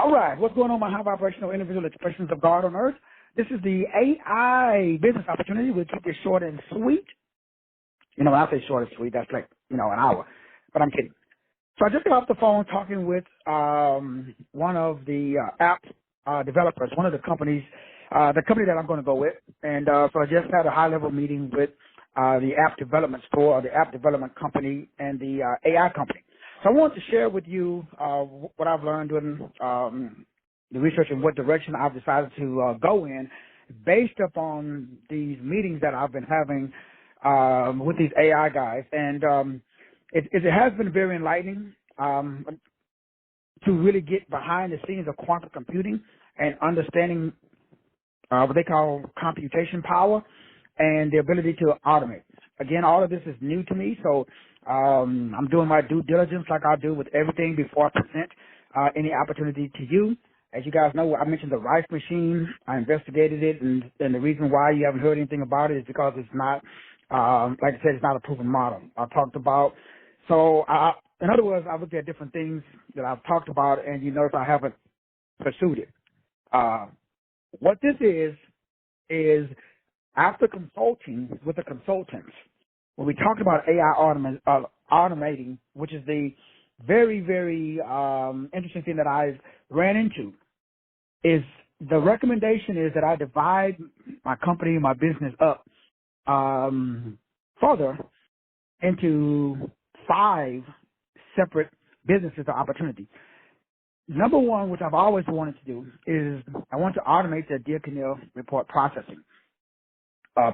All right, what's going on, my high vibrational individual expressions of God on earth? This is the AI business opportunity. We'll keep this short and sweet. You know, when I say short and sweet, that's like, an hour. But I'm kidding. So I just got off the phone talking with one of the app developers, one of the companies, the company that I'm going to go with. And so I just had a high-level meeting with the app development store, or the app development company, and the AI company. So I wanted to share with you what I've learned doing the research and what direction I've decided to go in based upon these meetings that I've been having with these AI guys. And it has been very enlightening to really get behind the scenes of quantum computing and understanding what they call computation power and the ability to automate. Again, all of this is new to me, so I'm doing my due diligence like I do with everything before I present any opportunity to you. As you guys know, I mentioned the rice machine. I investigated it, and the reason why you haven't heard anything about it is because it's not, like I said, it's not a proven model. I talked about, in other words, I looked at different things that I've talked about, and you notice I haven't pursued it. What this is after consulting with the consultants, when we talked about AI automating, which is the very, very interesting thing that I've ran into, is the recommendation is that I divide my company, my business up further into 5 separate businesses or opportunities. Number one, which I've always wanted to do, is I want to automate the Dear Canil report processing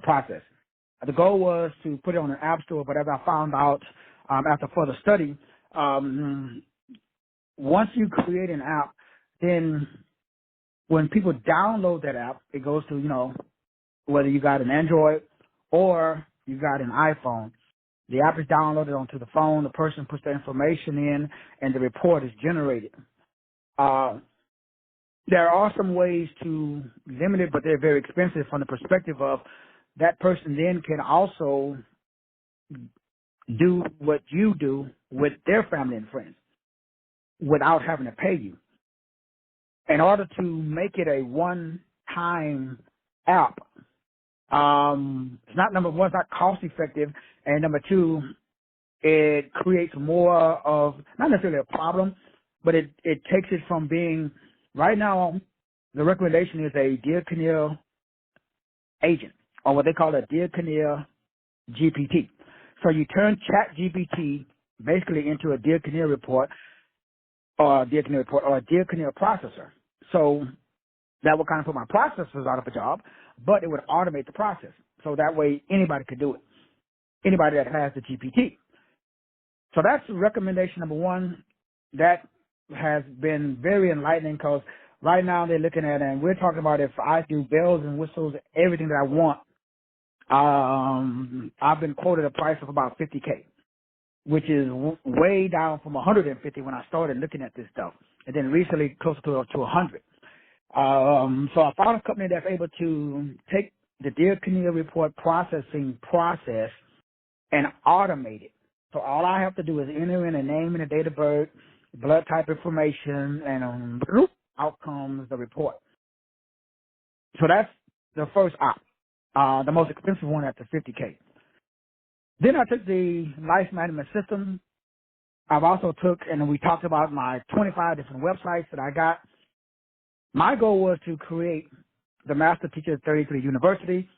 process. The goal was to put it on an app store, but as I found out after further study, once you create an app, then when people download that app, it goes to, whether you got an Android or you got an iPhone. The app is downloaded onto the phone, the person puts the information in, and the report is generated. There are some ways to limit it, but they're very expensive from the perspective of that person then can also do what you do with their family and friends without having to pay you. In order to make it a one-time app, it's not, number one, it's not cost effective, and number two, it creates more of, not necessarily a problem, but it takes it from being, right now, the recommendation is a Dear Canil agent, or what they call a Dear Canil GPT. So you turn ChatGPT basically into a Dear Canil report, or a Dear Canil processor. So that would kind of put my processors out of a job, but it would automate the process. So that way anybody could do it. Anybody that has the GPT. So that's recommendation number one. That has been very enlightening because right now they're looking at, and we're talking about if I do bells and whistles, everything that I want, I've been quoted a price of about $50K, which is way down from $150 when I started looking at this stuff, and then recently closer to $100. So I found a company that's able to take the Dear Canil report processing process and automate it. So all I have to do is enter in a name and a date of birth, blood type information, and out comes the report. So that's the first op. The most expensive one at the $50K. Then I took the life management system. I've also took, and we talked about my 25 different websites that I got. My goal was to create the Masterteacher33 University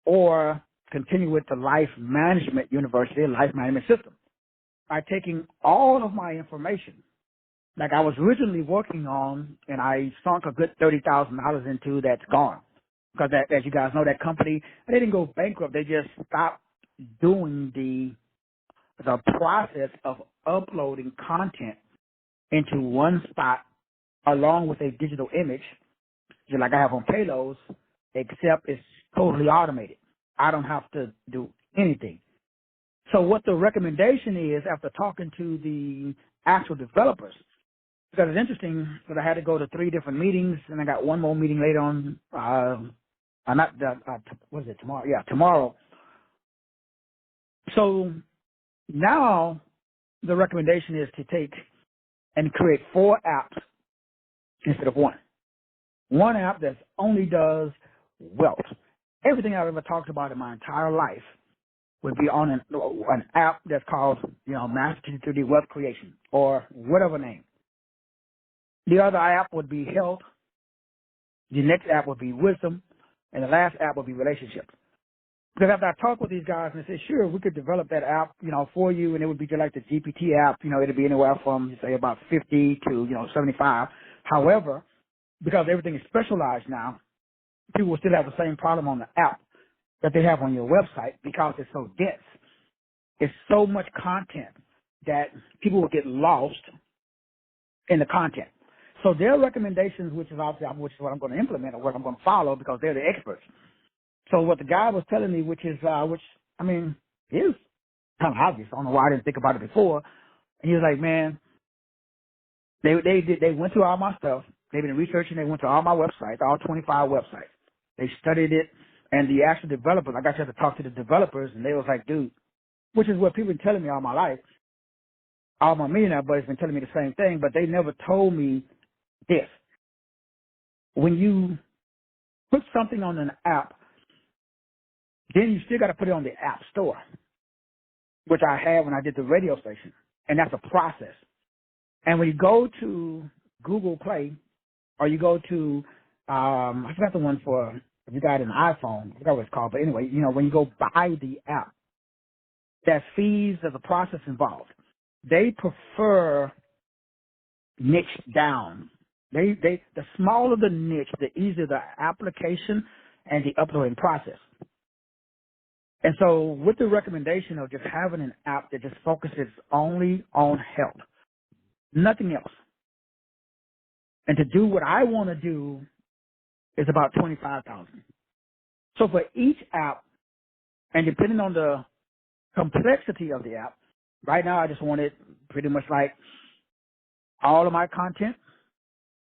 or continue with the Life Management University, Life Management System, by taking all of my information, like I was originally working on, and I sunk a good $30,000 into, that's gone. Because as you guys know, that company, they didn't go bankrupt. They just stopped doing the process of uploading content into one spot along with a digital image, just like I have on Payloads, except it's totally automated. I don't have to do anything. So what the recommendation is, after talking to the actual developers, because it's interesting that I had to go to 3 different meetings, and I got one more meeting later on, what is it, tomorrow? Yeah, tomorrow. So now the recommendation is to take and create 4 apps instead of one. One app that only does wealth. Everything I've ever talked about in my entire life would be on an app that's called, Masterteacher33 Wealth Creation or whatever name. The other app would be health. The next app would be wisdom. And the last app would be relationships. Because after I talked with these guys and they said, sure, we could develop that app, for you, and it would be just like the GPT app, it'd be anywhere from, say, about 50 to, 75. However, because everything is specialized now, people will still have the same problem on the app that they have on your website because it's so dense. It's so much content that people will get lost in the content. So their recommendations, which is what I'm going to implement or what I'm going to follow because they're the experts. So what the guy was telling me, is kind of obvious. I don't know why I didn't think about it before. And he was like, man, they went through all my stuff. They've been researching. They went to all my websites, all 25 websites. They studied it. And the actual developers, I got to talk to the developers, and they was like, dude, which is what people been telling me all my life. All my millionaire buddies been telling me the same thing, but they never told me this. When you put something on an app, then you still got to put it on the app store, which I had when I did the radio station, and that's a process. And when you go to Google Play or you go to, I forgot the one for, if you got an iPhone, I forgot what it's called, but anyway, when you go buy the app, there's fees, there's a process involved. They prefer niche down. The smaller the niche, the easier the application and the uploading process. And so with the recommendation of just having an app that just focuses only on health, nothing else, and to do what I want to do is about $25,000. So for each app, and depending on the complexity of the app, right now I just want it pretty much like all of my content,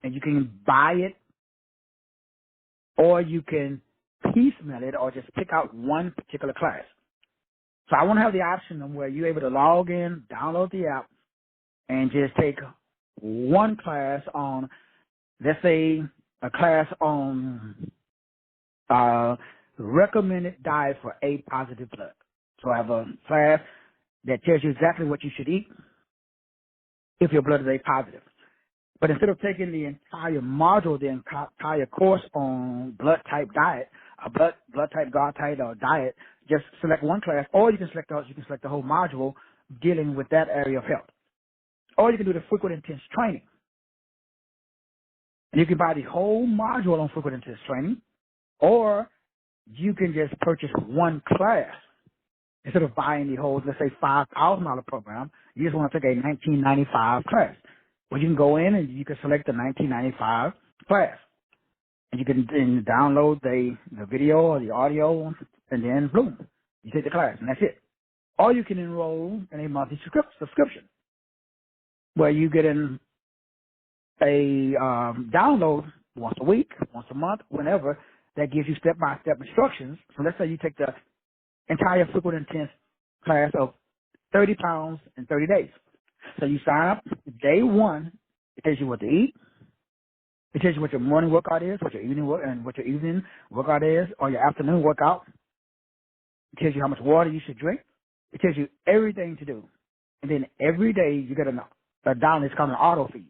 and you can buy it, or you can piecemeal it, or just pick out one particular class. So I want to have the option of where you're able to log in, download the app, and just take one class on, let's say, a class on recommended diet for A positive blood. So I have a class that tells you exactly what you should eat if your blood is A positive. But instead of taking the entire module, the entire course on blood type diet, a blood type, God type, or diet, just select one class, or you can select the whole module dealing with that area of health. Or you can do the frequent intense training. And you can buy the whole module on frequent intense training, or you can just purchase one class. Instead of buying the whole, let's say, $5,000 program, you just want to take a $19.95 class. Well, you can go in and you can select the $19.95 class. And you can then download the video or the audio, and then boom, you take the class, and that's it. Or you can enroll in a monthly subscription where you get in a download once a week, once a month, whenever, that gives you step-by-step instructions. So let's say you take the entire frequent intense class of 30 pounds in 30 days. So you sign up day one. It tells you what to eat. It tells you what your morning workout is, what your evening workout is, or your afternoon workout. It tells you how much water you should drink. It tells you everything to do. And then every day you get a download. It's called an auto feed.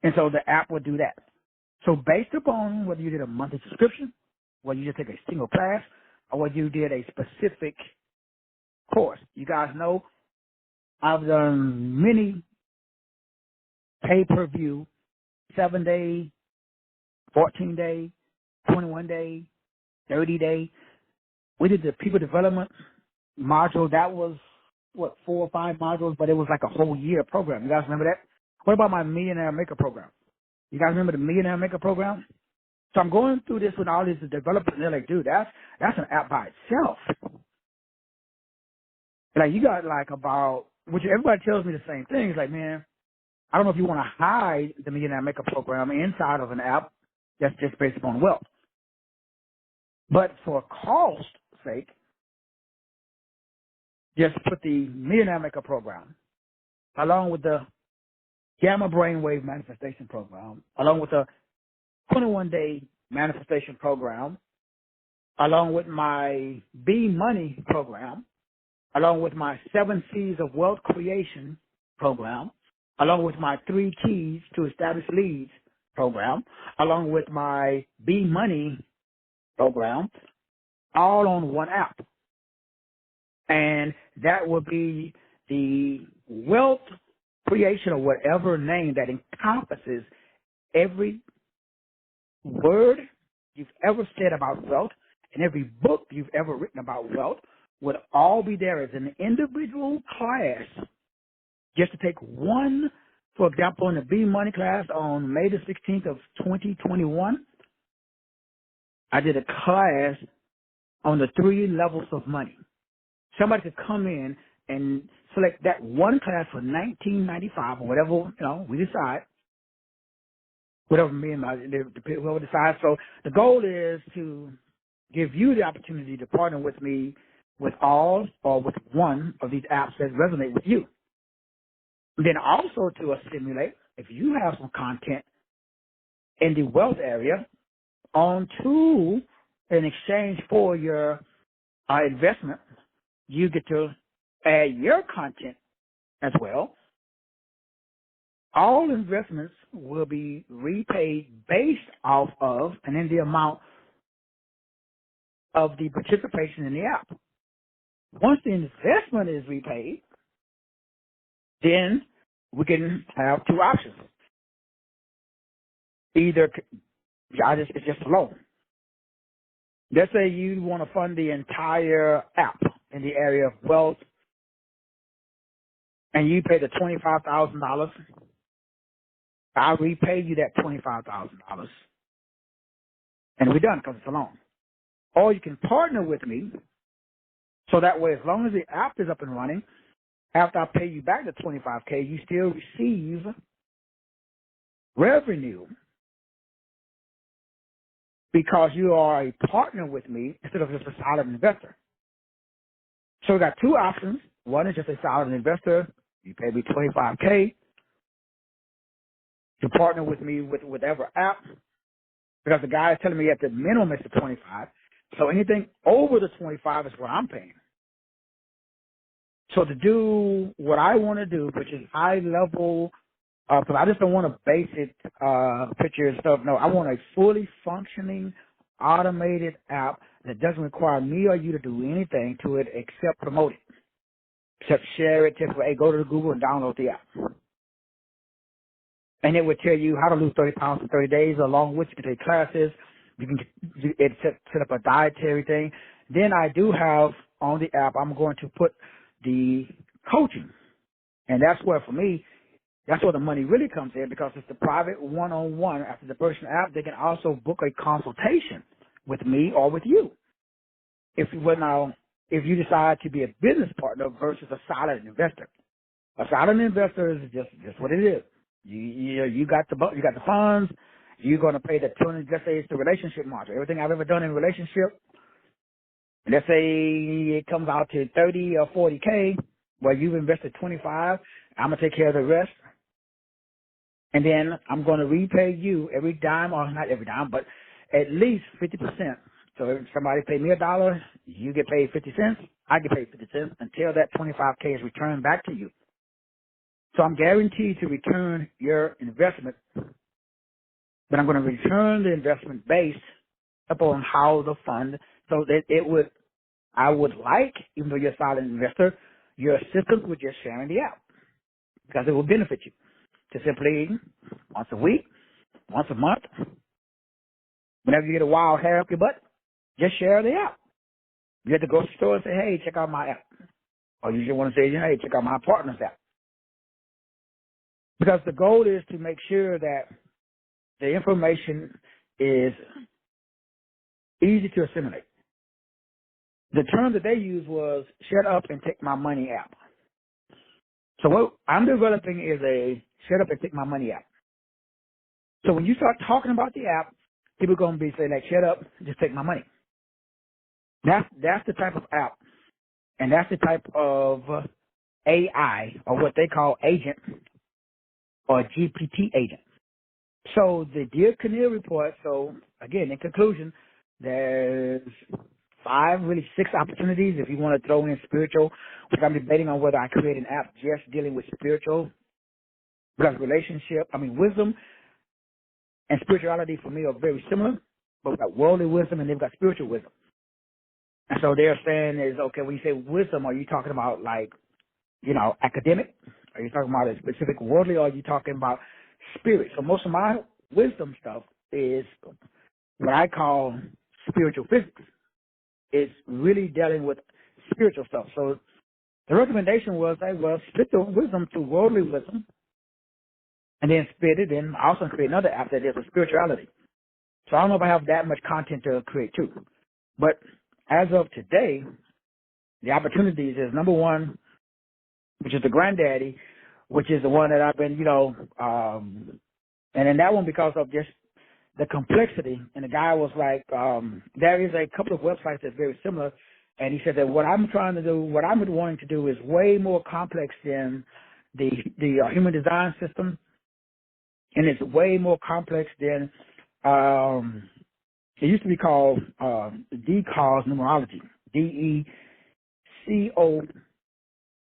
And so the app will do that. So based upon whether you did a monthly subscription, whether you just take a single class, or whether you did a specific course. You guys know I've done many pay-per-view, 7-day, 14-day, 21-day, 30-day. We did the people development module. That was, 4 or 5 modules, but it was like a whole year program. You guys remember that? What about my Millionaire Maker program? You guys remember the Millionaire Maker program? So I'm going through this with all these developers, and they're like, dude, that's an app by itself. Like, you got which everybody tells me the same thing. It's like, man, I don't know if you want to hide the Millionaire Maker program inside of an app that's just based upon wealth. But for cost sake, just put the Millionaire Maker program along with the Gamma Brainwave Manifestation Program, along with a 21-day manifestation program, along with my B Money program, along with my 7 C's of Wealth Creation program, along with my 3 Keys to Establish Leads program, along with my B Money program, all on one app. And that will be the Wealth Creation, or whatever name that encompasses every word you've ever said about wealth and every book you've ever written about wealth would all be there as an individual class. Just to take one, for example, in the B Money class on May the 16th of 2021, I did a class on the 3 levels of money. Somebody could come in and select that one class for $19.95 or whatever, we decide. Whatever me and whoever decides. So the goal is to give you the opportunity to partner with me with all or with one of these apps that resonate with you. And then also to assimilate, if you have some content in the wealth area, onto in exchange for your investment, you get to add your content as well. All investments will be repaid based off of and in the amount of the participation in the app. Once the investment is repaid, then we can have 2 options. Either it's just a loan. Let's say you want to fund the entire app in the area of wealth, and you pay the $25,000. I'll repay you that $25,000, and we're done because it's a loan. Or you can partner with me, so that way, as long as the app is up and running, after I pay you back the $25K, you still receive revenue because you are a partner with me instead of just a silent investor. So we got 2 options. One is just a silent investor. You pay me $25K to partner with me with whatever app, because the guy is telling me at the minimum it's the 25. So anything over the 25 is what I'm paying. So to do what I want to do, which is high level, because I just don't want a basic picture and stuff. No, I want a fully functioning, automated app that doesn't require me or you to do anything to it except promote it, except share it. Just hey, go to Google and download the app. And it would tell you how to lose 30 pounds in 30 days, along with you can take classes. You can set up a dietary thing. Then I do have on the app, I'm going to put the coaching. And that's where, for me, that's where the money really comes in, because it's the private one-on-one. After the person app, they can also book a consultation with me or with you. If you decide to be a business partner versus a silent investor. A silent investor is just what it is. You got the funds. You're going to pay the 200. Let's say it's the relationship module. Everything I've ever done in a relationship, let's say it comes out to 30 or 40K, where you've invested 25. I'm gonna take care of the rest, and then I'm going to repay you every dime, or not every dime, but at least 50%. So if somebody pay me $1, you get paid 50 cents. I get paid 50 cents until that 25K is returned back to you. So I'm guaranteed to return your investment, but I'm going to return the investment based upon how the fund, so that I would like, even though you're a silent investor, your assistance with just sharing the app, because it will benefit you to simply once a week, once a month, whenever you get a wild hair up your butt, just share the app. You at the grocery store and say, hey, check out my app. Or you just want to say, hey, check out my partner's app. Because the goal is to make sure that the information is easy to assimilate. The term that they used was shut up and take my money app. So what I'm developing is a shut up and take my money app. So when you start talking about the app, people are going to be saying, like, shut up, just take my money. That's the type of app, and that's the type of AI, or what they call agent, or GPT agent. So the Dear Canoe report, so again, in conclusion, there's really six opportunities if you want to throw in spiritual, which I'm debating on whether I create an app just dealing with spiritual, because wisdom and spirituality for me are very similar, but we've got worldly wisdom and they've got spiritual wisdom. And so they're saying is, okay, when you say wisdom, are you talking about like, academic? Are you talking about a specific worldly, or are you talking about spirit? So most of my wisdom stuff is what I call spiritual physics. It's really dealing with spiritual stuff. So the recommendation was, split the wisdom to worldly wisdom and then split it and also create another app that deals with spirituality. So I don't know if I have that much content to create too. But as of today, the opportunities is number one, which is the granddaddy, which is the one that I've been, and in that one because of just the complexity. And the guy was like, there is a couple of websites that's very similar. And he said that what I'm wanting to do is way more complex than the human design system. And it's way more complex than, it used to be called DECOZ numerology,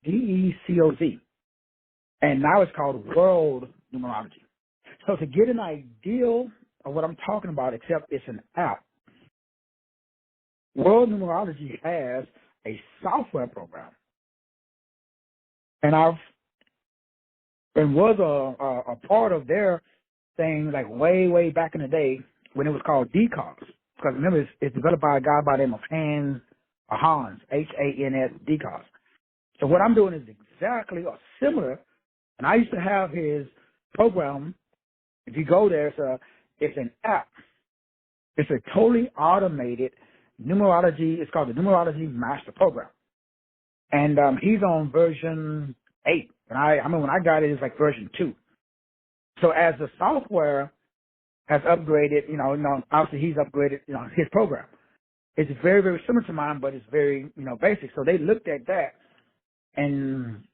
DECOZ. And now it's called world numerology. So to get an idea of what I'm talking about, except it's an app, world numerology has a software program. And was a part of their thing like way back in the day when it was called DECOZ. Because remember, it's developed by a guy by the name of Hans, H-A-N-S, DECOZ. So what I'm doing is exactly or similar. And I used to have his program. If you go there, it's an app. It's a totally automated numerology. It's called the Numerology Master Program. And he's on version 8. And when I got it, it's like version 2. So as the software has upgraded, obviously he's upgraded, his program. It's very, very similar to mine, but it's very, basic. So they looked at that, and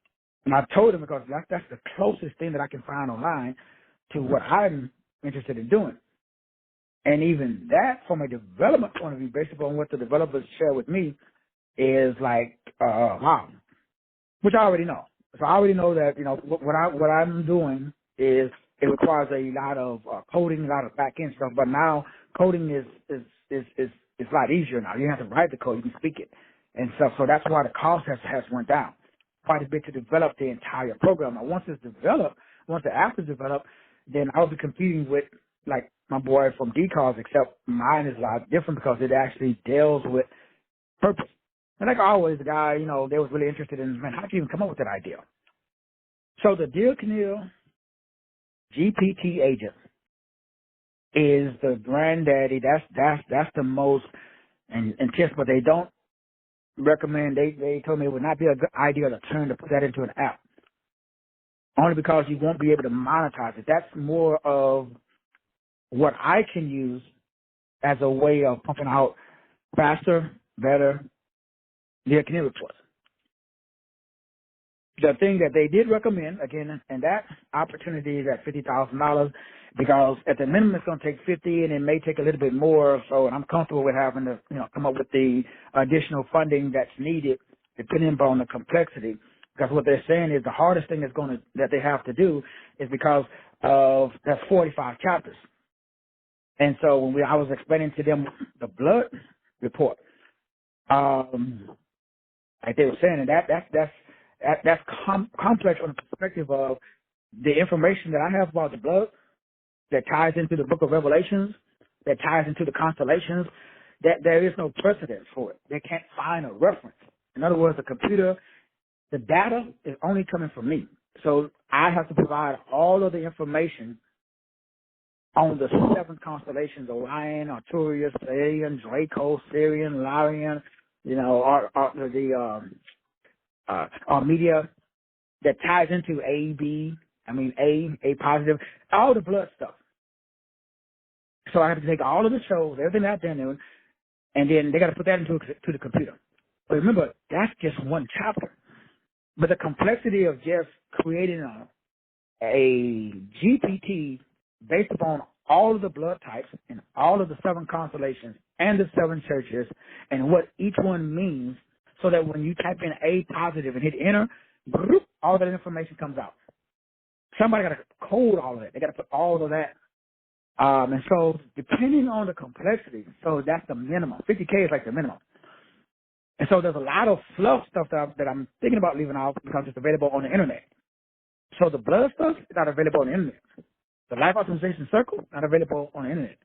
I told them because that's the closest thing that I can find online to what I'm interested in doing. And even that, from a development point of view, based upon what the developers share with me, is like, wow, which I already know. So I already know that, what I'm doing is it requires a lot of coding, a lot of back end stuff. But now coding is a lot easier now. You don't have to write the code; you can speak it and stuff. So that's why the cost has went down quite a bit to develop the entire program. Now, once it's developed, once the app is developed, then I'll be competing with like my boy from DECOZ, except mine is a lot different because it actually deals with purpose. And like always, the guy, they was really interested in, man, how'd you even come up with that idea? So the Dear Canoe GPT agent is the granddaddy. That's the most intense, but they don't recommend. They told me it would not be a good idea to put that into an app, only because you won't be able to monetize it. That's more of what I can use as a way of pumping out faster, better Dear Canoe reports. The thing that they did recommend, again, and that opportunity is at $50,000 because at the minimum it's going to take 50 and it may take a little bit more. So, and I'm comfortable with having to, come up with the additional funding that's needed depending upon the complexity. Because what they're saying is the hardest thing that they have to do is because of that's 45 chapters. And so when I was explaining to them the blood report, like they were saying, and that's complex from the perspective of the information that I have about the blood that ties into the book of Revelations, that ties into the constellations, that there is no precedence for it. They can't find a reference. In other words, the data is only coming from me. So I have to provide all of the information on the 7 constellations: Orion, Arcturus, Pleiadian, Draco, Sirian, Lyrian, media that ties into A positive, all the blood stuff. So I have to take all of the shows, everything out there, and then they got to put that into the computer. But remember, that's just one chapter. But the complexity of just creating a GPT based upon all of the blood types and all of the 7 constellations and the 7 churches and what each one means, so that when you type in A positive and hit enter, all that information comes out. Somebody got to code all of that. They got to put all of that. And so depending on the complexity, so that's the minimum. 50K is like the minimum. And so there's a lot of fluff stuff that I'm thinking about leaving out because it's available on the internet. So the blood stuff is not available on the internet. The life optimization circle, not available on the internet.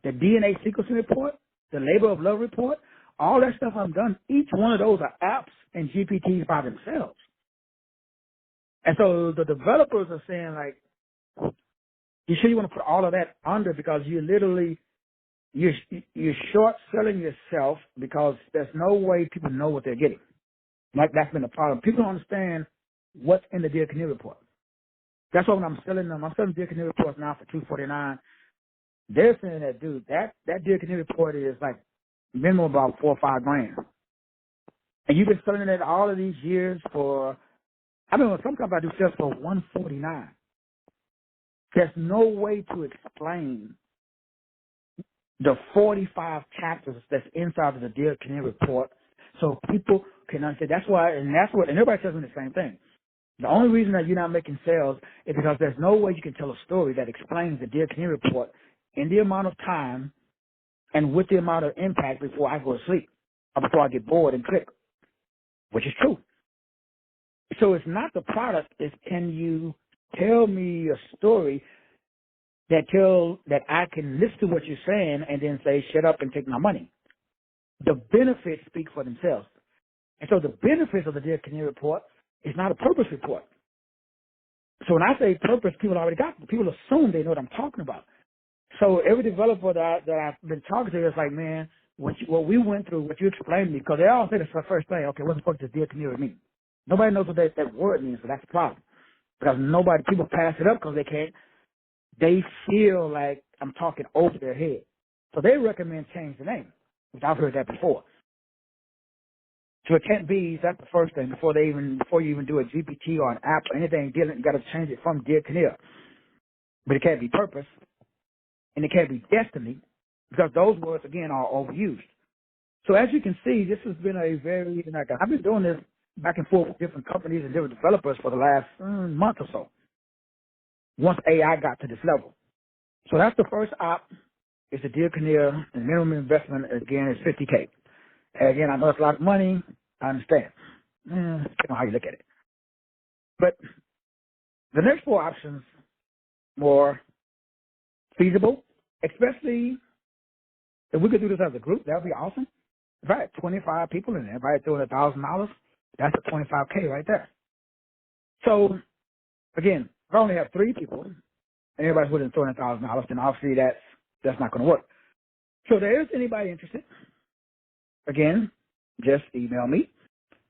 The DNA sequencing report, the labor of love report, all that stuff I've done, each one of those are apps and GPTs by themselves. And so the developers are saying, like, you sure you want to put all of that under, because you're short selling yourself, because there's no way people know what they're getting. Like, that's been the problem. People don't understand what's in the Dear Canary report. That's why when I'm selling them, I'm selling Dear Canary reports now for $249. They're saying that, dude, that Dear Canary report is like minimum about $4 or $5 grand. And you've been selling it all of these years for, I mean, sometimes I do sales for $149. There's no way to explain the 45 chapters that's inside of the Dear Canary report so people can understand. That's why, and everybody tells me the same thing. The only reason that you're not making sales is because there's no way you can tell a story that explains the Dear Canary report in the amount of time and with the amount of impact before I go to sleep or before I get bored and click, which is true. So it's not the product, it's can you tell me a story that I can listen to what you're saying and then say, shut up and take my money. The benefits speak for themselves. And so the benefits of the Dear Canary report is not a purpose report. So when I say purpose, people assume they know what I'm talking about. So every developer that I've been talking to is like, man, what we went through, what you explained to me, because they all say the first thing, okay, what the fuck does Dear Canary mean? Nobody knows what that word means, so that's the problem. Because people pass it up because they feel like I'm talking over their head. So they recommend change the name, which I've heard that before. So it can't be, that's the first thing, before you even do a GPT or an app or anything, you got to change it from Dear Canary. But it can't be purpose, and it can't be destiny, because those words, again, are overused. So as you can see, this has been I've been doing this back and forth with different companies and different developers for the last month or so, once AI got to this level. So that's the first op, is the Dear Canary, and minimum investment, again, is $50K. And again, I know it's a lot of money, I understand. Depending on how you look at it. But the next 4 options, more feasible, especially if we could do this as a group, that would be awesome. If I had 25 people in there, if I had throwing $1,000, that's a $25K right there. So, again, if I only have 3 people, and everybody's willing to throw in $1,000, then obviously that's not going to work. So if there is anybody interested, again, just email me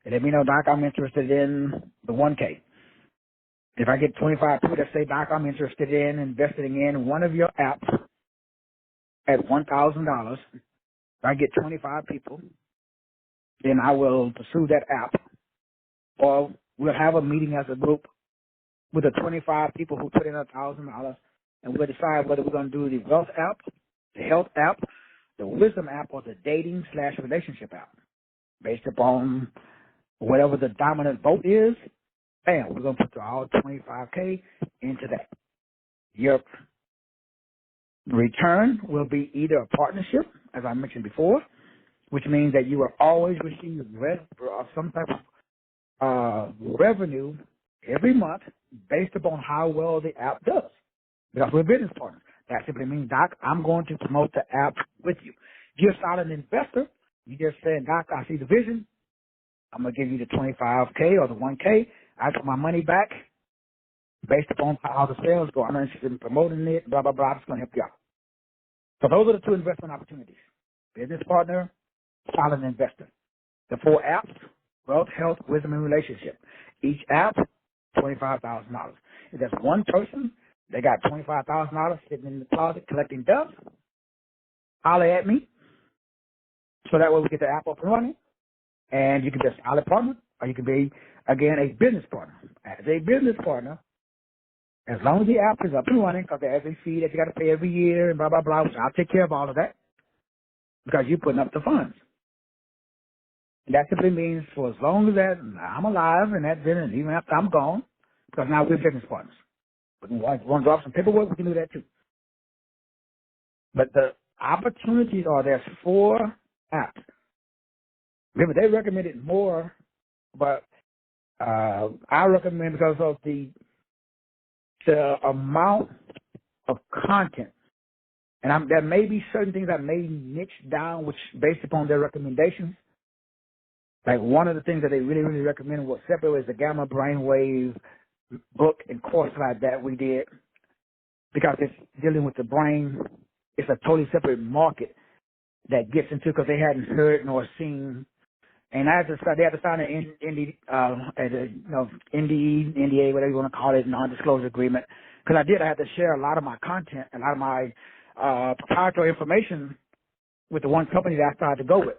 and let me know, Doc, I'm interested in the 1K. If I get 25 people that say, Doc, I'm interested in investing in one of your apps at $1,000, if I get 25 people, then I will pursue that app, or we'll have a meeting as a group with the 25 people who put in $1,000, and we'll decide whether we're going to do the wealth app, the health app, the wisdom app, or the dating/relationship app. Based upon whatever the dominant vote is, bam, we're going to put all 25K into that. Your return will be either a partnership, as I mentioned before, which means that you will always receive some type of revenue every month based upon how well the app does. Because we're business partners. That simply means, Doc, I'm going to promote the app with you. If you're not an investor, you just say, Doc, I see the vision. I'm going to give you the 25K or the 1K. I get my money back based upon how the sales go. I'm interested in promoting it, blah, blah, blah. I'm just going to help you out. So those are the 2 investment opportunities. Business partner, solid investor. The 4 apps, wealth, health, wisdom, and relationship. Each app, $25,000. If that's one person, they got $25,000 sitting in the closet collecting dust, holler at me. So that way we get the app up and running. And you can be a solid partner, or you can be, again, a business partner. As a business partner, As long as the app is up and running, because there's a fee that you got to pay every year and blah, blah, blah, which I'll take care of all of that because you're putting up the funds. And that simply means for as long as that I'm alive and that's in, and even after I'm gone, because now we're business partners. If we want to drop some paperwork, we can do that too. But the opportunities are there's 4 apps. Remember, they recommended more, but I recommend because of the amount of content. And there may be certain things I may niche down, which based upon their recommendations. Like one of the things that they really, really recommended was separate is the gamma brainwave book and course like that we did, because it's dealing with the brain. It's a totally separate market that gets into because they hadn't heard nor seen. And I had to start, they had to sign an NDA, whatever you want to call it, non-disclosure agreement. Because I had to share a lot of my content, a lot of my proprietary information with the one company that I started to go with.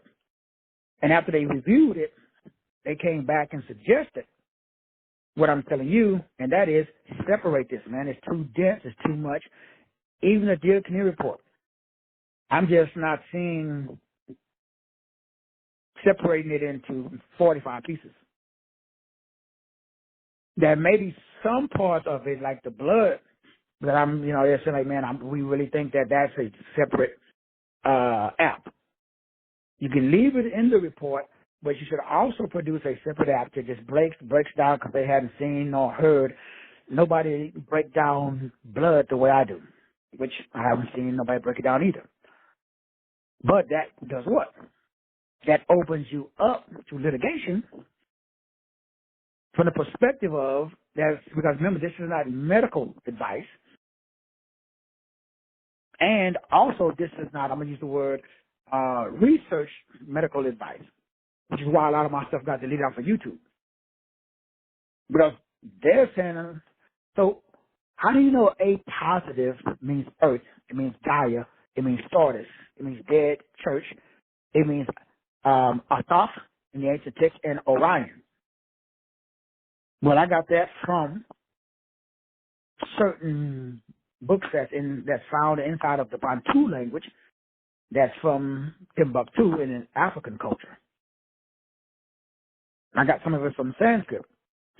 And after they reviewed it, they came back and suggested what I'm telling you, and that is separate this, man. It's too dense. It's too much. Even the Dear Canary report, I'm just not seeing separating it into 45 pieces. There may be some parts of it, like the blood, that they're saying, like, man, we really think that that's a separate app. You can leave it in the report, but you should also produce a separate app that just breaks down, because they hadn't seen nor heard nobody break down blood the way I do, which I haven't seen nobody break it down either. But that does what? That opens you up to litigation from the perspective of that, because remember, this is not medical advice. And also, this is not, I'm going to use the word research medical advice, which is why a lot of my stuff got deleted off of YouTube. Because they're saying, so how do you know A positive means earth? It means Gaia. It means Sardis. It means dead church. It means Athoth in the ancient text, and Orion. Well, I got that from certain books that's found inside of the Bantu language, that's from Timbuktu in an African culture. I got some of it from Sanskrit.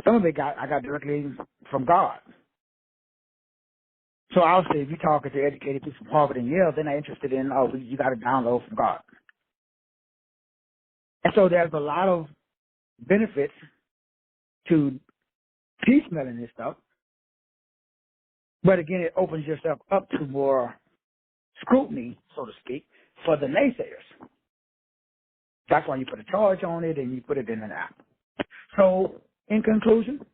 Some of it I got directly from God. So obviously, if you're talking to educated people from Harvard and Yale, they're not interested in, you got to download from God. And so there's a lot of benefits to piecemealing this stuff. But again, it opens yourself up to more scrutiny, so to speak, for the naysayers. That's why you put a charge on it and you put it in an app. So, in conclusion,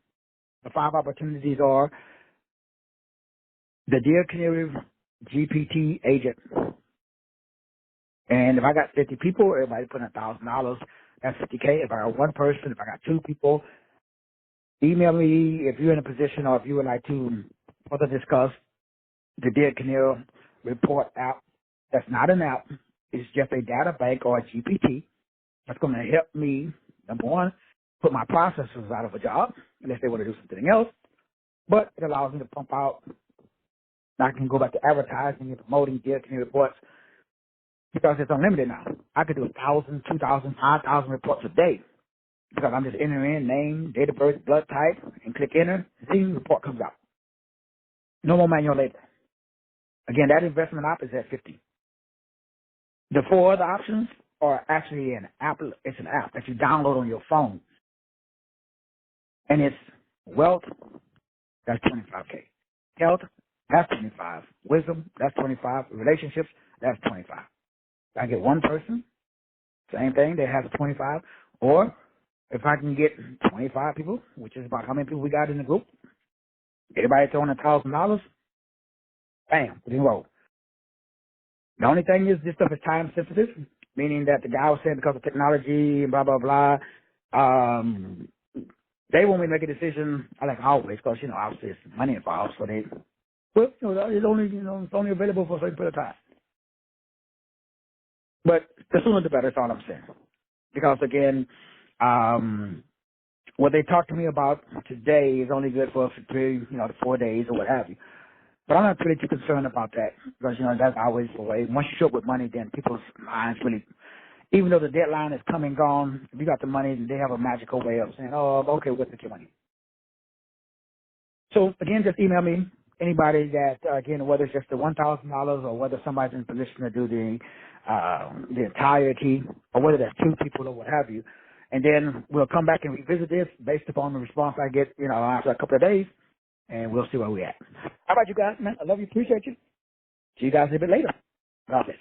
the 5 opportunities are the Dear Canary GPT agent. And if I got 50 people, everybody putting $1,000, that's $50K. If I got one person, if I got 2 people, email me if you're in a position or if you would like to further discuss the Dear Canary report app. That's not an app. It's just a data bank or a GPT that's going to help me, number one, put my processors out of a job unless they want to do something else. But it allows me to pump out. I can go back to advertising and promoting Dear Canary reports because it's unlimited now. I could do 1,000, 2,000, 5,000 reports a day because I'm just entering in name, date of birth, blood type, and click enter. The report comes out. No more manual labor. Again, that investment app is at 50. The 4 other options are actually an app. It's an app that you download on your phone. And it's wealth, that's 25K. Health, that's 25. Wisdom, that's 25. Relationships, that's 25. I get one person, same thing, they have 25. Or if I can get 25 people, which is about how many people we got in the group, everybody throwing $1,000, bam, we roll. The only thing is this stuff is time sensitive, meaning that the guy was saying because of technology and blah, blah, blah, they want me to make a decision, I like always, because, obviously it's money involved, so they, it's only available for a certain period of time. But the sooner the better, that's all I'm saying. Because again, what they talked to me about today is only good for 3, 4 days or what have you. But I'm not really too concerned about that because, that's always the way. Once you show up with money, then people's minds really, even though the deadline is come and gone, if you got the money, they have a magical way of saying, oh, okay, we'll take your money. So, again, just email me. Anybody that, again, whether it's just the $1,000 or whether somebody's in position to do the entirety or whether there's 2 people or what have you. And then we'll come back and revisit this based upon the response I get, after a couple of days, and we'll see where we're at. How about you guys, man? I love you. Appreciate you. See you guys a bit later. God bless.